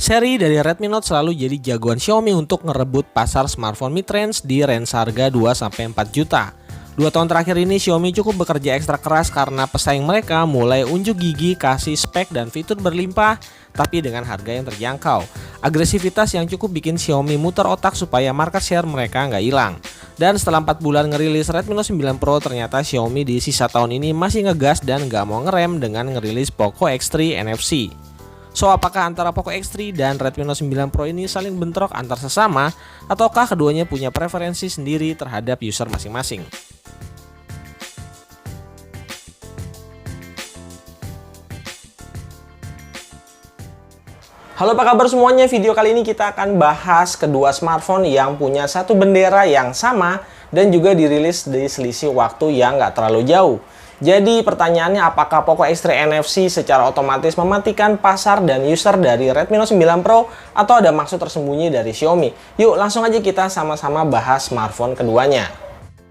Seri dari Redmi Note selalu jadi jagoan Xiaomi untuk ngerebut pasar smartphone mid-range di range harga 2-4 juta. 2 tahun terakhir ini Xiaomi cukup bekerja ekstra keras karena pesaing mereka mulai unjuk gigi kasih spek dan fitur berlimpah tapi dengan harga yang terjangkau. Agresivitas yang cukup bikin Xiaomi muter otak supaya market share mereka nggak hilang. Dan setelah 4 bulan ngerilis Redmi Note 9 Pro, ternyata Xiaomi di sisa tahun ini masih ngegas dan nggak mau ngerem dengan ngerilis Poco X3 NFC. So, apakah antara Poco X3 dan Redmi Note 9 Pro ini saling bentrok antar sesama, ataukah keduanya punya preferensi sendiri terhadap user masing-masing? Halo, apa kabar semuanya? Video kali ini kita akan bahas kedua smartphone yang punya satu bendera yang sama dan juga dirilis di selisih waktu yang nggak terlalu jauh. Jadi pertanyaannya, apakah Poco X3 NFC secara otomatis mematikan pasar dan user dari Redmi Note 9 Pro atau ada maksud tersembunyi dari Xiaomi? Yuk langsung aja kita sama-sama bahas smartphone keduanya.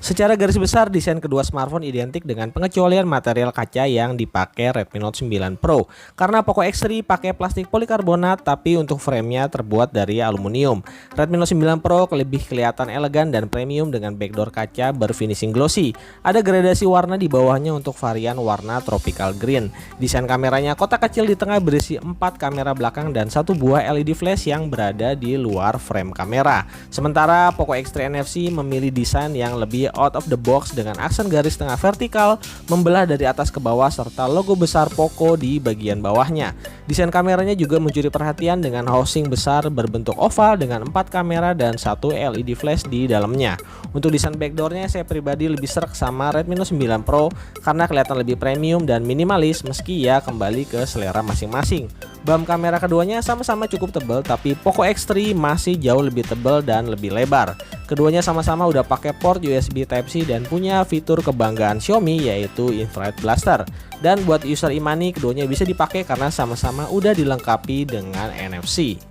Secara garis besar, desain kedua smartphone identik dengan pengecualian material kaca yang dipakai Redmi Note 9 Pro. Karena Poco X3 pakai plastik polikarbonat, tapi untuk framenya terbuat dari aluminium. Redmi Note 9 Pro lebih kelihatan elegan dan premium dengan backdoor kaca berfinishing glossy. Ada gradasi warna di bawahnya untuk varian warna tropical green. Desain kameranya kotak kecil di tengah berisi 4 kamera belakang dan 1 buah LED flash yang berada di luar frame kamera. Sementara Poco X3 NFC memilih desain yang lebih out of the box dengan aksen garis tengah vertikal membelah dari atas ke bawah serta logo besar Poco di bagian bawahnya. Desain kameranya juga mencuri perhatian dengan housing besar berbentuk oval dengan 4 kamera dan 1 LED flash di dalamnya. Untuk desain backdoornya saya pribadi lebih srek sama Redmi Note 9 Pro karena kelihatan lebih premium dan minimalis meski ya kembali ke selera masing-masing. BAM kamera keduanya sama-sama cukup tebal, tapi Poco X3 masih jauh lebih tebal dan lebih lebar. Keduanya sama-sama udah pakai port USB Type-C dan punya fitur kebanggaan Xiaomi yaitu Infrared Blaster. Dan buat user e-money, keduanya bisa dipakai karena sama-sama udah dilengkapi dengan NFC.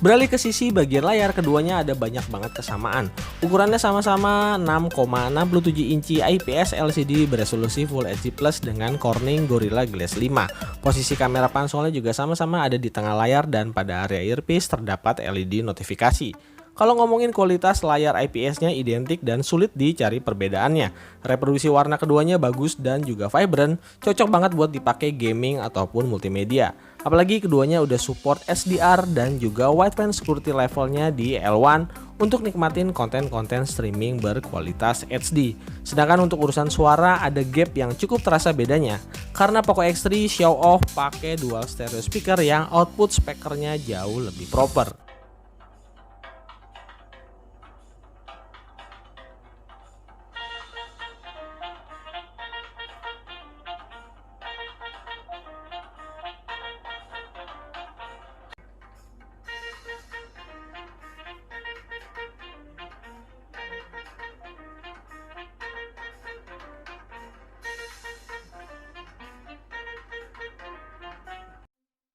Beralih ke sisi bagian layar, keduanya ada banyak banget kesamaan. Ukurannya sama-sama 6,67 inci IPS LCD beresolusi Full HD Plus dengan Corning Gorilla Glass 5. Posisi kamera pansolnya juga sama-sama ada di tengah layar dan pada area earpiece terdapat LED notifikasi. Kalau ngomongin kualitas, layar IPS-nya identik dan sulit dicari perbedaannya. Reproduksi warna keduanya bagus dan juga vibrant, cocok banget buat dipakai gaming ataupun multimedia. Apalagi keduanya udah support SDR dan juga wideband security levelnya di L1 untuk nikmatin konten-konten streaming berkualitas HD. Sedangkan untuk urusan suara ada gap yang cukup terasa bedanya karena Poco X3 show off pakai dual stereo speaker yang output speakernya jauh lebih proper.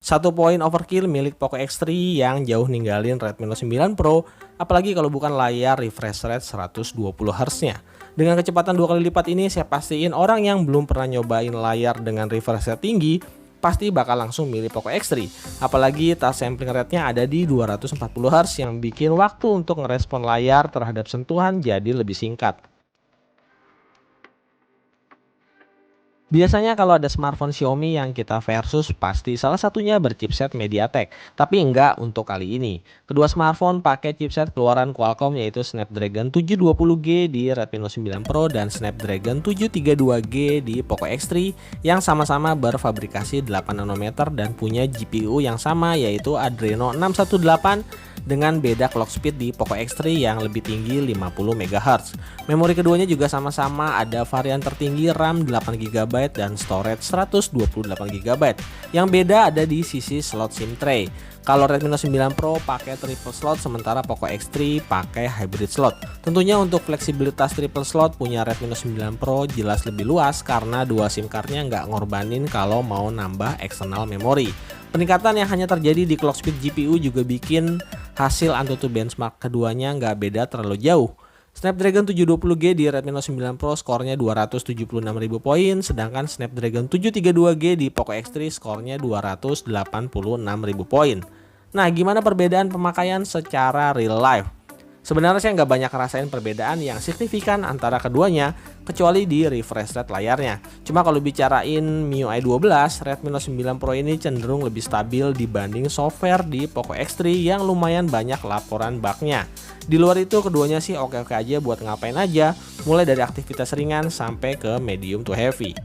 Satu poin overkill milik Poco X3 yang jauh ninggalin Redmi Note 9 Pro, apalagi kalau bukan layar refresh rate 120Hz-nya. Dengan kecepatan 2 kali lipat ini, saya pastiin orang yang belum pernah nyobain layar dengan refresh rate tinggi pasti bakal langsung milih Poco X3. Apalagi touch sampling rate-nya ada di 240Hz yang bikin waktu untuk ngerespon layar terhadap sentuhan jadi lebih singkat. Biasanya kalau ada smartphone Xiaomi yang kita versus pasti salah satunya berchipset MediaTek, tapi enggak untuk kali ini. Kedua smartphone pakai chipset keluaran Qualcomm yaitu Snapdragon 720G di Redmi Note 9 Pro dan Snapdragon 732G di Poco X3 yang sama-sama berfabrikasi 8 nanometer dan punya GPU yang sama yaitu Adreno 618 dengan beda clock speed di Poco X3 yang lebih tinggi 50 MHz. Memori keduanya juga sama-sama ada varian tertinggi RAM 8GB dan storage 128GB. Yang beda ada di sisi slot SIM tray. Kalau Redmi Note 9 Pro pakai triple slot sementara Poco X3 pakai hybrid slot. Tentunya untuk fleksibilitas triple slot punya Redmi Note 9 Pro jelas lebih luas karena dua SIM cardnya nggak ngorbanin kalau mau nambah external memory. Peningkatan yang hanya terjadi di clock speed GPU juga bikin hasil AnTuTu benchmark keduanya nggak beda terlalu jauh. Snapdragon 720G di Redmi Note 9 Pro skornya 276.000 poin, sedangkan Snapdragon 732G di Poco X3 skornya 286.000 poin. Nah, gimana perbedaan pemakaian secara real life? Sebenarnya saya nggak banyak ngerasain perbedaan yang signifikan antara keduanya, kecuali di refresh rate layarnya. Cuma kalau bicarain MIUI 12, Redmi Note 9 Pro ini cenderung lebih stabil dibanding software di Poco X3 yang lumayan banyak laporan bugnya. Di luar itu keduanya sih oke-oke aja buat ngapain aja, mulai dari aktivitas ringan sampai ke medium to heavy.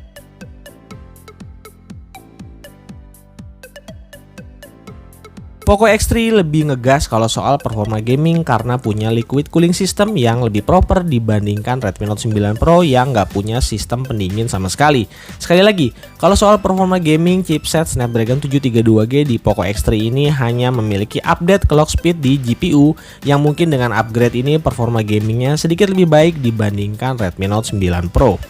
Poco X3 lebih ngegas kalau soal performa gaming karena punya liquid cooling system yang lebih proper dibandingkan Redmi Note 9 Pro yang nggak punya sistem pendingin sama sekali. Sekali lagi, kalau soal performa gaming, chipset Snapdragon 732G di Poco X3 ini hanya memiliki update clock speed di GPU yang mungkin dengan upgrade ini performa gamingnya sedikit lebih baik dibandingkan Redmi Note 9 Pro.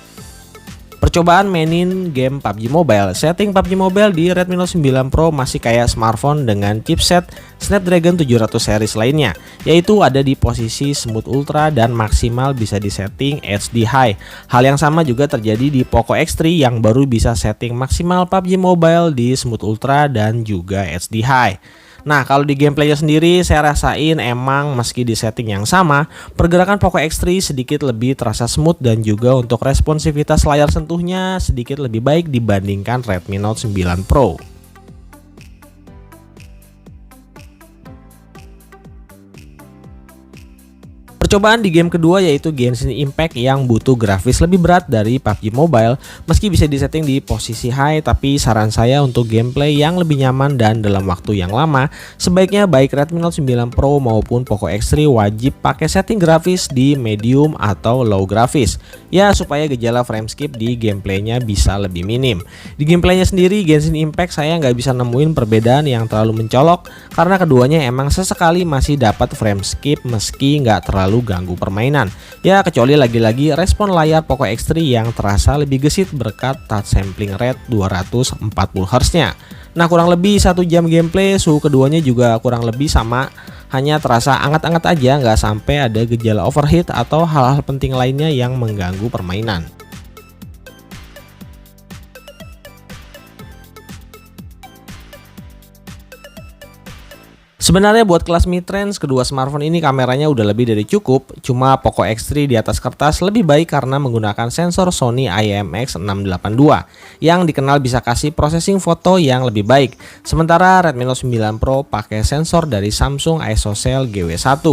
Percobaan mainin game PUBG Mobile. Setting PUBG Mobile di Redmi Note 9 Pro masih kayak smartphone dengan chipset Snapdragon 700 series lainnya, yaitu ada di posisi smooth ultra dan maksimal bisa disetting HD high. Hal yang sama juga terjadi di Poco X3 yang baru bisa setting maksimal PUBG Mobile di smooth ultra dan juga HD high. Nah, kalau di gameplaynya sendiri saya rasain emang meski di setting yang sama, pergerakan Poco X3 sedikit lebih terasa smooth dan juga untuk responsivitas layar sentuhnya sedikit lebih baik dibandingkan Redmi Note 9 Pro. Percobaan di game kedua yaitu Genshin Impact yang butuh grafis lebih berat dari PUBG Mobile. Meski bisa disetting di posisi high, tapi saran saya untuk gameplay yang lebih nyaman dan dalam waktu yang lama, sebaiknya baik Redmi Note 9 Pro maupun Poco X3 wajib pakai setting grafis di medium atau low grafis, ya supaya gejala frame skip di gameplaynya bisa lebih minim. Di gameplaynya sendiri Genshin Impact saya nggak bisa nemuin perbedaan yang terlalu mencolok karena keduanya emang sesekali masih dapat frame skip meski nggak terlalu ganggu permainan. Ya kecuali lagi-lagi respon layar Poco X3 yang terasa lebih gesit berkat touch sampling rate 240 Hz nya. Nah, kurang lebih 1 jam gameplay, suhu keduanya juga kurang lebih sama, hanya terasa anget-anget aja, nggak sampai ada gejala overheat atau hal-hal penting lainnya yang mengganggu permainan. Sebenarnya buat kelas mid-range, kedua smartphone ini kameranya udah lebih dari cukup, cuma Poco X3 di atas kertas lebih baik karena menggunakan sensor Sony IMX682 yang dikenal bisa kasih processing foto yang lebih baik. Sementara Redmi Note 9 Pro pakai sensor dari Samsung ISOCELL GW1.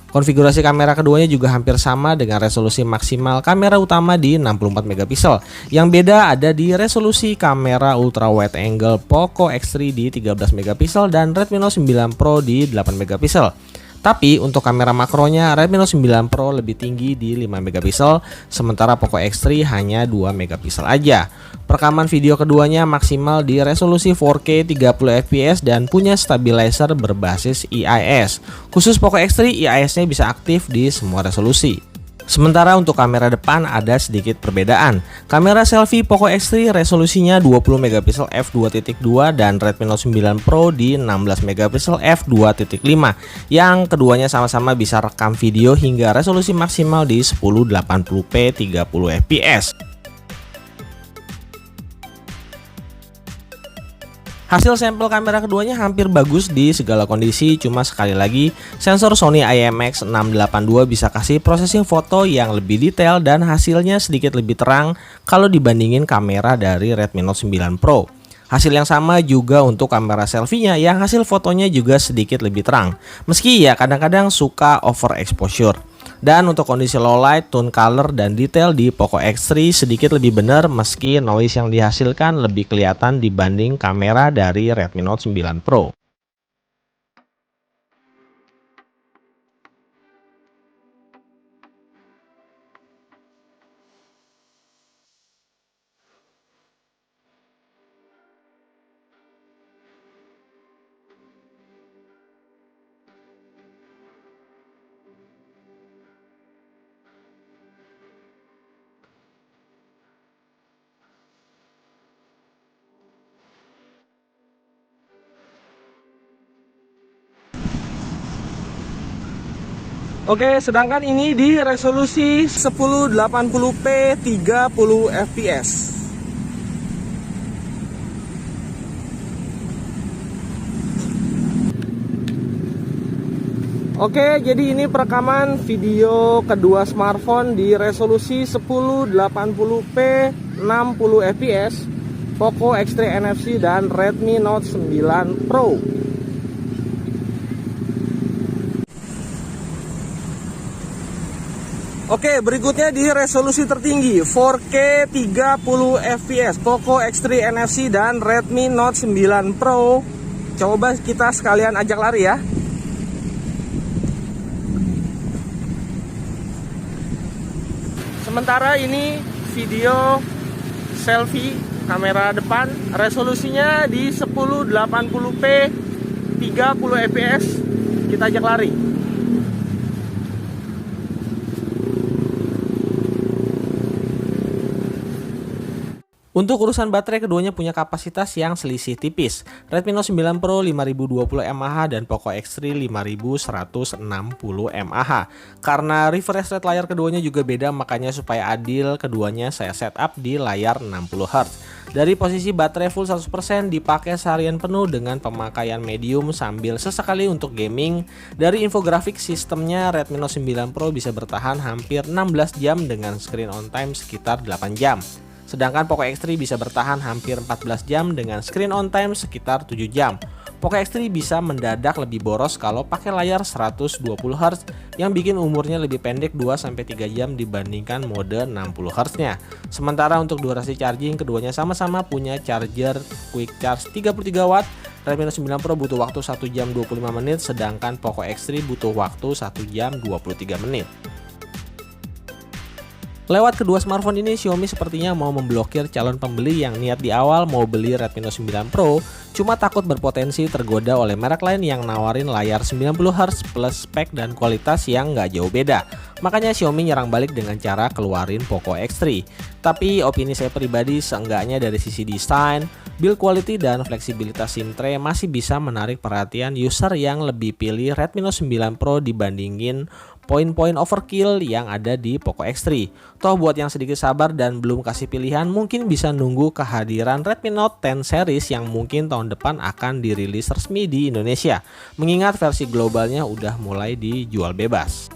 Konfigurasi kamera keduanya juga hampir sama dengan resolusi maksimal kamera utama di 64 megapiksel. Yang beda ada di resolusi kamera ultra wide angle Poco X3 di 13 megapiksel dan Redmi Note 9 Pro di 8 megapiksel. Tapi untuk kamera makronya Redmi Note 9 Pro lebih tinggi di 5 megapiksel, sementara Poco X3 hanya 2 megapiksel aja. Perekaman video keduanya maksimal di resolusi 4K 30 fps dan punya stabilizer berbasis IIS. Khusus Poco X3, IIS-nya bisa aktif di semua resolusi. Sementara untuk kamera depan ada sedikit perbedaan. Kamera selfie Poco X3 resolusinya 20 megapiksel f2.2 dan Redmi Note 9 Pro di 16 megapiksel f2.5 yang keduanya sama-sama bisa rekam video hingga resolusi maksimal di 1080p 30 fps. Hasil sampel kamera keduanya hampir bagus di segala kondisi, cuma sekali lagi sensor Sony IMX682 bisa kasih processing foto yang lebih detail dan hasilnya sedikit lebih terang kalau dibandingin kamera dari Redmi Note 9 Pro. Hasil yang sama juga untuk kamera selfie-nya yang hasil fotonya juga sedikit lebih terang, meski ya kadang-kadang suka overexposure. Dan untuk kondisi low light, tone color, dan detail di Poco X3 sedikit lebih benar meski noise yang dihasilkan lebih kelihatan dibanding kamera dari Redmi Note 9 Pro. Oke, sedangkan ini di resolusi 1080p 30 fps. Oke, jadi ini perekaman video kedua smartphone di resolusi 1080p 60 fps Poco X3 NFC dan Redmi Note 9 Pro. Oke, berikutnya di resolusi tertinggi 4K 30 fps Poco X3 NFC dan Redmi Note 9 Pro. Coba kita sekalian ajak lari ya. Sementara ini video selfie kamera depan, resolusinya di 1080p 30 fps. Kita ajak lari. Untuk urusan baterai, keduanya punya kapasitas yang selisih tipis. Redmi Note 9 Pro 5020 mAh dan Poco X3 5160 mAh. Karena refresh rate layar keduanya juga beda, makanya supaya adil keduanya saya setup di layar 60Hz. Dari posisi baterai full 100% dipakai seharian penuh dengan pemakaian medium sambil sesekali untuk gaming. Dari infografik sistemnya, Redmi Note 9 Pro bisa bertahan hampir 16 jam dengan screen on time sekitar 8 jam. Sedangkan Poco X3 bisa bertahan hampir 14 jam dengan screen on time sekitar 7 jam. Poco X3 bisa mendadak lebih boros kalau pakai layar 120Hz yang bikin umurnya lebih pendek 2-3 jam dibandingkan mode 60Hz-nya. Sementara untuk durasi charging, keduanya sama-sama punya charger quick charge 33 watt. Redmi Note 9 Pro butuh waktu 1 jam 25 menit, sedangkan Poco X3 butuh waktu 1 jam 23 menit. Lewat kedua smartphone ini, Xiaomi sepertinya mau memblokir calon pembeli yang niat di awal mau beli Redmi Note 9 Pro, cuma takut berpotensi tergoda oleh merek lain yang nawarin layar 90Hz plus spek dan kualitas yang nggak jauh beda. Makanya Xiaomi nyerang balik dengan cara keluarin Poco X3. Tapi opini saya pribadi, seenggaknya dari sisi desain, build quality dan fleksibilitas SIM tray masih bisa menarik perhatian user yang lebih pilih Redmi Note 9 Pro dibandingin poin-poin overkill yang ada di Poco X3. Toh buat yang sedikit sabar dan belum kasih pilihan, mungkin bisa nunggu kehadiran Redmi Note 10 series yang mungkin tahun depan akan dirilis resmi di Indonesia, mengingat versi globalnya udah mulai dijual bebas.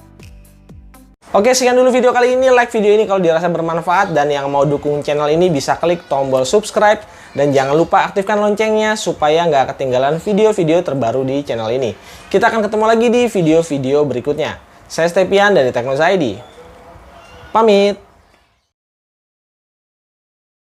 Oke, sekian dulu video kali ini. Like video ini kalau dirasa bermanfaat, dan yang mau dukung channel ini bisa klik tombol subscribe dan jangan lupa aktifkan loncengnya supaya nggak ketinggalan video-video terbaru di channel ini. Kita akan ketemu lagi di video-video berikutnya. Saya Stepian dari Teknos ID. Pamit.